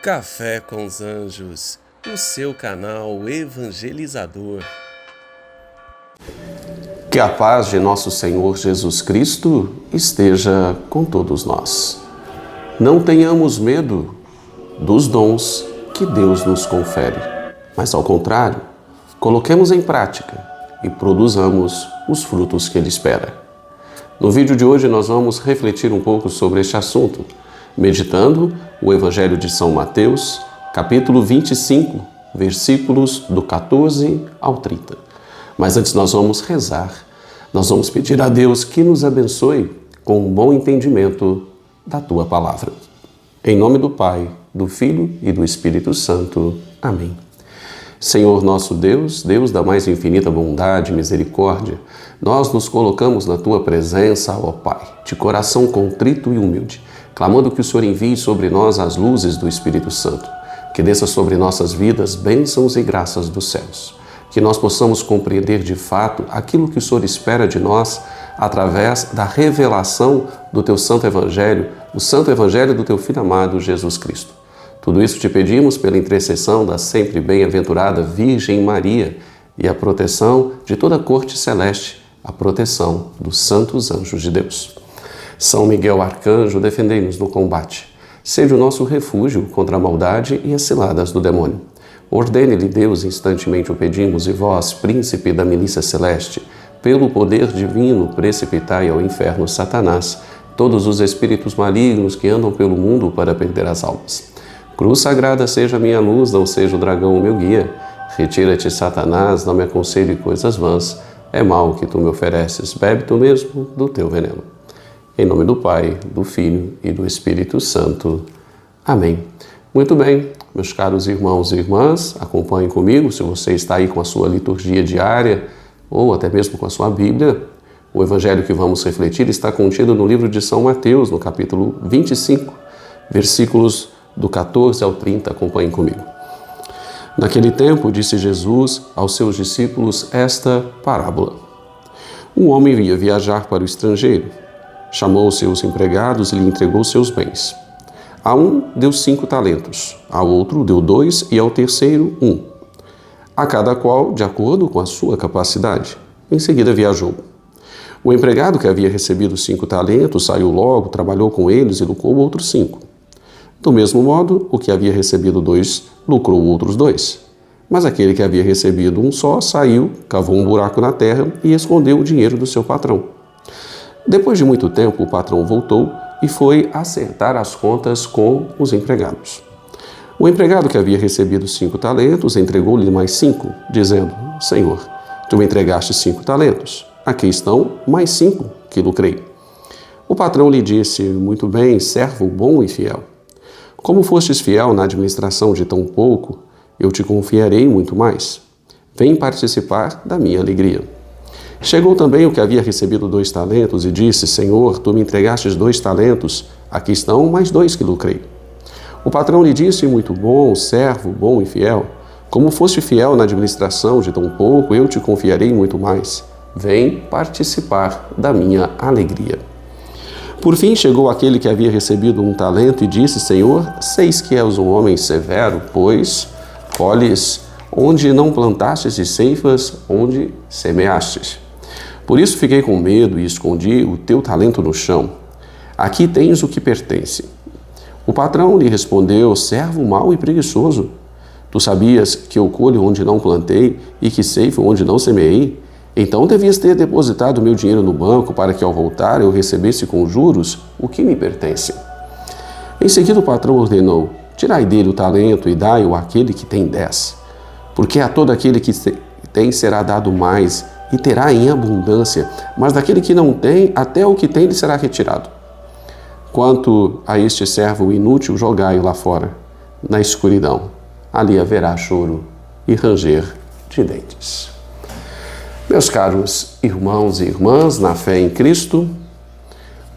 Café com os Anjos, o seu canal evangelizador. Que a paz de nosso Senhor Jesus Cristo esteja com todos nós. Não tenhamos medo dos dons que Deus nos confere, mas ao contrário, coloquemos em prática e produzamos os frutos que Ele espera. No vídeo de hoje nós vamos refletir um pouco sobre este assunto, meditando o Evangelho de São Mateus, capítulo 25, versículos do 14 ao 30. Mas antes nós vamos rezar, nós vamos pedir a Deus que nos abençoe com um bom entendimento da Tua Palavra. Em nome do Pai, do Filho e do Espírito Santo. Amém. Senhor nosso Deus, Deus da mais infinita bondade e misericórdia, nós nos colocamos na Tua presença, ó Pai, de coração contrito e humilde, clamando que o Senhor envie sobre nós as luzes do Espírito Santo, que desça sobre nossas vidas bênçãos e graças dos céus, que nós possamos compreender de fato aquilo que o Senhor espera de nós através da revelação do Teu Santo Evangelho, o Santo Evangelho do Teu Filho amado Jesus Cristo. Tudo isso te pedimos pela intercessão da sempre bem-aventurada Virgem Maria e a proteção de toda a corte celeste, a proteção dos santos anjos de Deus. São Miguel Arcanjo, defendei-nos no combate. Seja o nosso refúgio contra a maldade e as ciladas do demônio. Ordene-lhe Deus, instantemente o pedimos, e vós, príncipe da milícia celeste, pelo poder divino, precipitai ao inferno Satanás, todos os espíritos malignos que andam pelo mundo para perder as almas. Cruz sagrada seja a minha luz, não seja o dragão o meu guia. Retira-te, Satanás, não me aconselhe coisas vãs. É mal que tu me ofereces, bebe tu mesmo do teu veneno. Em nome do Pai, do Filho e do Espírito Santo. Amém. Muito bem, meus caros irmãos e irmãs, acompanhem comigo, se você está aí com a sua liturgia diária ou até mesmo com a sua Bíblia. O Evangelho que vamos refletir está contido no livro de São Mateus, no capítulo 25, versículos do 14 ao 30. Acompanhem comigo. Naquele tempo, disse Jesus aos seus discípulos esta parábola. Um homem ia viajar para o estrangeiro. Chamou seus empregados e lhe entregou seus bens. A um deu 5 talentos, ao outro deu 2 e ao terceiro 1. A cada qual de acordo com a sua capacidade. Em seguida viajou. O empregado que havia recebido 5 talentos saiu logo, trabalhou com eles e lucrou outros 5. Do mesmo modo, o que havia recebido 2 lucrou outros 2. Mas aquele que havia recebido 1 só saiu, cavou um buraco na terra e escondeu o dinheiro do seu patrão. Depois de muito tempo, o patrão voltou e foi acertar as contas com os empregados. O empregado que havia recebido 5 talentos entregou-lhe mais 5, dizendo: Senhor, tu me entregaste 5 talentos. Aqui estão mais 5 que lucrei. O patrão lhe disse: Muito bem, servo bom e fiel. Como fostes fiel na administração de tão pouco, eu te confiarei muito mais. Vem participar da minha alegria. Chegou também o que havia recebido 2 talentos e disse: Senhor, tu me entregastes 2 talentos, aqui estão mais 2 que lucrei. O patrão lhe disse: Muito bom, servo, bom e fiel. Como foste fiel na administração de tão pouco, eu te confiarei muito mais. Vem participar da minha alegria. Por fim chegou aquele que havia recebido 1 talento e disse: Senhor, seis que és um homem severo, pois colhes onde não plantastes e ceifas onde semeastes. Por isso fiquei com medo e escondi o teu talento no chão. Aqui tens o que pertence. O patrão lhe respondeu: servo mau e preguiçoso. Tu sabias que eu colho onde não plantei e que ceifo onde não semeei? Então devias ter depositado meu dinheiro no banco para que ao voltar eu recebesse com juros o que me pertence. Em seguida o patrão ordenou: tirai dele o talento e dai-o àquele que tem 10. Porque a todo aquele que tem será dado mais e terá em abundância, mas daquele que não tem, até o que tem lhe será retirado. Quanto a este servo inútil, jogai-o lá fora, na escuridão. Ali haverá choro e ranger de dentes. Meus caros irmãos e irmãs, na fé em Cristo,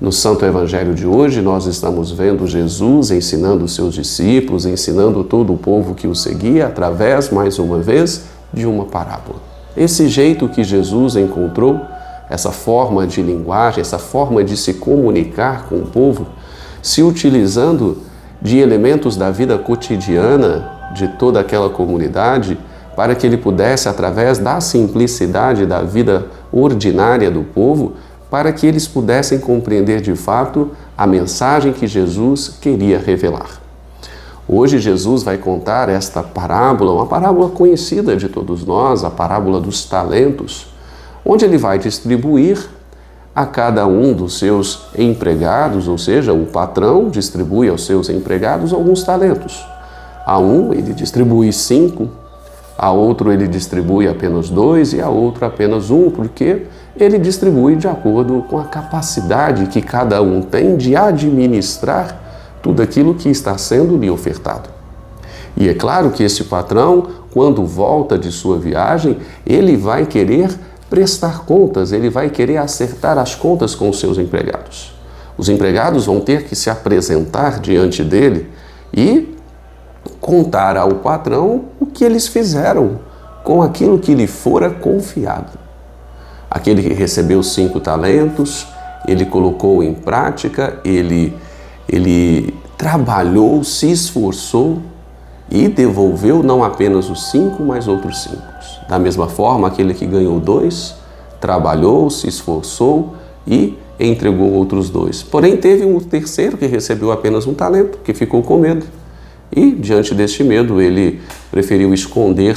no Santo Evangelho de hoje, nós estamos vendo Jesus ensinando os seus discípulos, ensinando todo o povo que o seguia, através, mais uma vez, de uma parábola. Esse jeito que Jesus encontrou, essa forma de linguagem, essa forma de se comunicar com o povo, se utilizando de elementos da vida cotidiana de toda aquela comunidade, para que ele pudesse, através da simplicidade da vida ordinária do povo, para que eles pudessem compreender de fato a mensagem que Jesus queria revelar. Hoje Jesus vai contar esta parábola, uma parábola conhecida de todos nós, a parábola dos talentos, onde ele vai distribuir a cada um dos seus empregados, ou seja, o patrão distribui aos seus empregados alguns talentos. A um ele distribui 5, a outro ele distribui apenas 2 e a outro apenas 1, porque ele distribui de acordo com a capacidade que cada um tem de administrar tudo aquilo que está sendo lhe ofertado. E é claro que esse patrão, quando volta de sua viagem, ele vai querer prestar contas, ele vai querer acertar as contas com os seus empregados. Os empregados vão ter que se apresentar diante dele e contar ao patrão o que eles fizeram com aquilo que lhe fora confiado. Aquele que recebeu 5 talentos, ele colocou em prática, ele trabalhou, se esforçou e devolveu não apenas os 5, mas outros 5. Da mesma forma, aquele que ganhou 2, trabalhou, se esforçou e entregou outros 2. Porém, teve um terceiro que recebeu apenas 1 talento, que ficou com medo. E, diante deste medo, ele preferiu esconder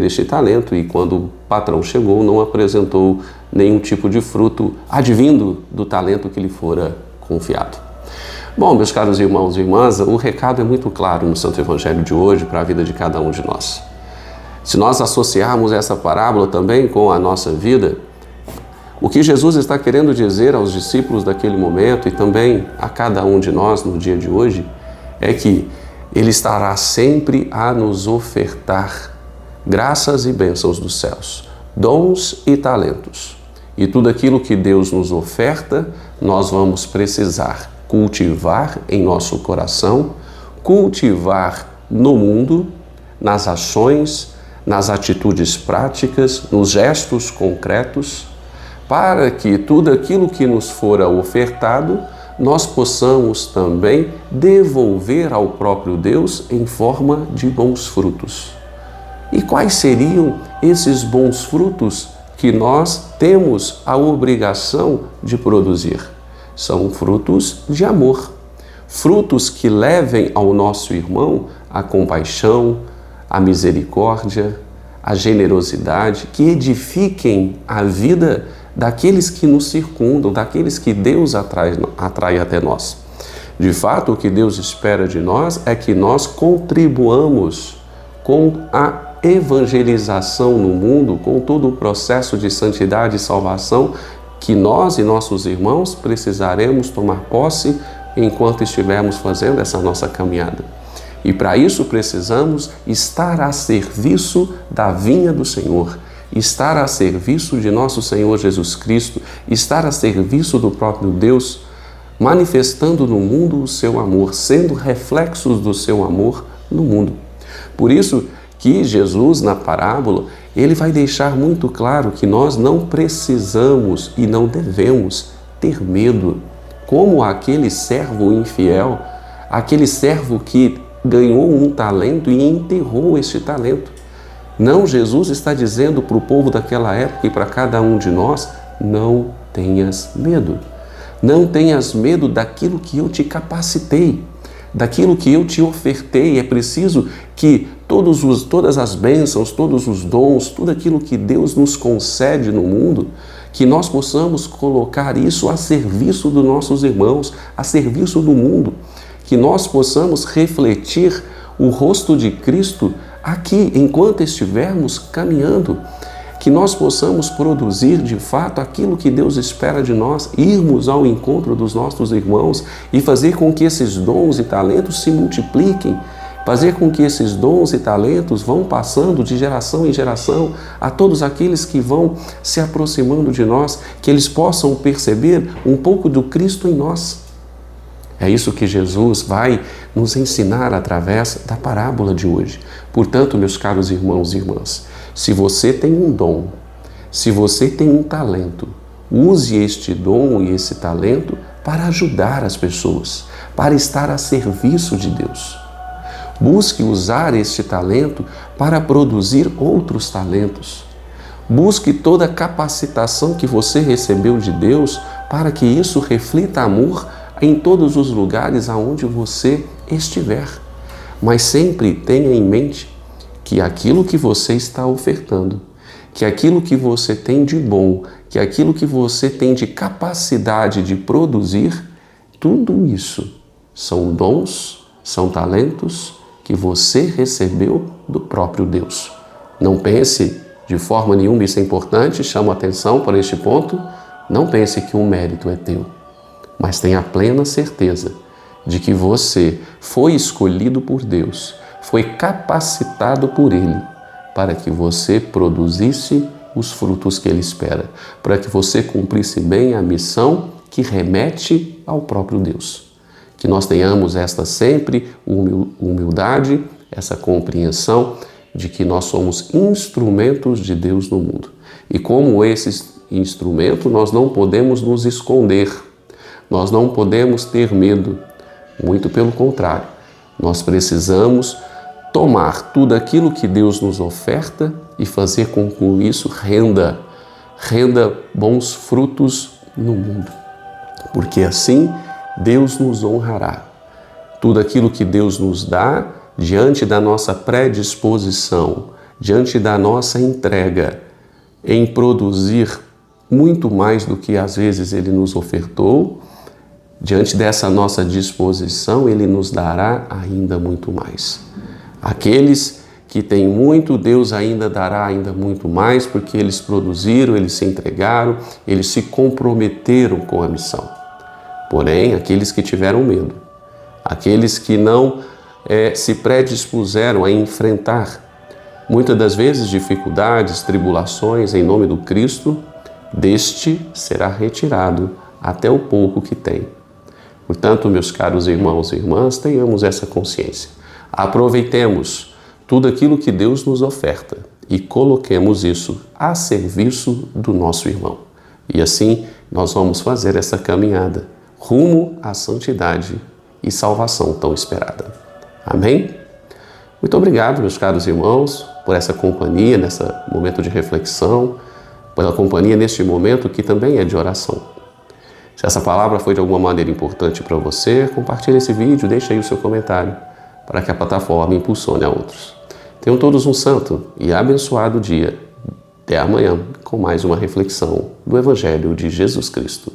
este talento e, quando o patrão chegou, não apresentou nenhum tipo de fruto advindo do talento que lhe fora confiado. Bom, meus caros irmãos e irmãs, o recado é muito claro no Santo Evangelho de hoje para a vida de cada um de nós. Se nós associarmos essa parábola também com a nossa vida, o que Jesus está querendo dizer aos discípulos daquele momento e também a cada um de nós no dia de hoje é que Ele estará sempre a nos ofertar graças e bênçãos dos céus, dons e talentos. E tudo aquilo que Deus nos oferta, nós vamos precisar cultivar em nosso coração, cultivar no mundo, nas ações, nas atitudes práticas, nos gestos concretos, para que tudo aquilo que nos fora ofertado, nós possamos também devolver ao próprio Deus em forma de bons frutos. E quais seriam esses bons frutos que nós temos a obrigação de produzir? São frutos de amor, frutos que levem ao nosso irmão a compaixão, a misericórdia, a generosidade, que edifiquem a vida daqueles que nos circundam, daqueles que Deus atrai até nós. De fato, o que Deus espera de nós é que nós contribuamos com a evangelização no mundo, com todo o processo de santidade e salvação que nós e nossos irmãos precisaremos tomar posse enquanto estivermos fazendo essa nossa caminhada. E para isso precisamos estar a serviço da vinha do Senhor, estar a serviço de nosso Senhor Jesus Cristo, estar a serviço do próprio Deus, manifestando no mundo o seu amor, sendo reflexos do seu amor no mundo. Por isso que Jesus, na parábola, ele vai deixar muito claro que nós não precisamos e não devemos ter medo, como aquele servo infiel, aquele servo que ganhou 1 talento e enterrou este talento. Não, Jesus está dizendo para o povo daquela época e para cada um de nós, não tenhas medo. Não tenhas medo daquilo que eu te capacitei, daquilo que eu te ofertei. É preciso que todas as bênçãos, todos os dons, tudo aquilo que Deus nos concede no mundo, que nós possamos colocar isso a serviço dos nossos irmãos, a serviço do mundo, que nós possamos refletir o rosto de Cristo aqui, enquanto estivermos caminhando, que nós possamos produzir de fato aquilo que Deus espera de nós, irmos ao encontro dos nossos irmãos e fazer com que esses dons e talentos se multipliquem, fazer com que esses dons e talentos vão passando de geração em geração a todos aqueles que vão se aproximando de nós, que eles possam perceber um pouco do Cristo em nós. É isso que Jesus vai nos ensinar através da parábola de hoje. Portanto, meus caros irmãos e irmãs, se você tem um dom, se você tem um talento, use este dom e esse talento para ajudar as pessoas, para estar a serviço de Deus. Busque usar este talento para produzir outros talentos. Busque toda a capacitação que você recebeu de Deus para que isso reflita amor em todos os lugares aonde você estiver. Mas sempre tenha em mente que aquilo que você está ofertando, que aquilo que você tem de bom, que aquilo que você tem de capacidade de produzir, tudo isso são dons, são talentos que você recebeu do próprio Deus. Não pense de forma nenhuma, isso é importante, chamo a atenção para este ponto, não pense que o mérito é teu, mas tenha plena certeza de que você foi escolhido por Deus, foi capacitado por Ele para que você produzisse os frutos que Ele espera, para que você cumprisse bem a missão que remete ao próprio Deus. Que nós tenhamos esta sempre humildade, essa compreensão de que nós somos instrumentos de Deus no mundo. E como esses instrumentos, nós não podemos nos esconder, nós não podemos ter medo, muito pelo contrário. Nós precisamos tomar tudo aquilo que Deus nos oferta e fazer com que isso renda bons frutos no mundo. Porque assim Deus nos honrará. Tudo aquilo que Deus nos dá, diante da nossa predisposição, diante da nossa entrega em produzir muito mais do que às vezes Ele nos ofertou, diante dessa nossa disposição, Ele nos dará ainda muito mais. Aqueles que têm muito, Deus ainda dará ainda muito mais, porque eles produziram, eles se entregaram, eles se comprometeram com a missão. Porém, aqueles que tiveram medo, aqueles que não se predispuseram a enfrentar muitas das vezes dificuldades, tribulações em nome do Cristo, deste será retirado até o pouco que tem. Portanto, meus caros irmãos e irmãs, tenhamos essa consciência. Aproveitemos tudo aquilo que Deus nos oferta e coloquemos isso a serviço do nosso irmão. E assim nós vamos fazer essa caminhada rumo à santidade e salvação tão esperada. Amém? Muito obrigado, meus caros irmãos, por essa companhia, nesse momento de reflexão, pela companhia neste momento que também é de oração. Se essa palavra foi de alguma maneira importante para você, compartilhe esse vídeo, deixe aí o seu comentário, para que a plataforma impulsione a outros. Tenham todos um santo e abençoado dia. Até amanhã com mais uma reflexão do Evangelho de Jesus Cristo.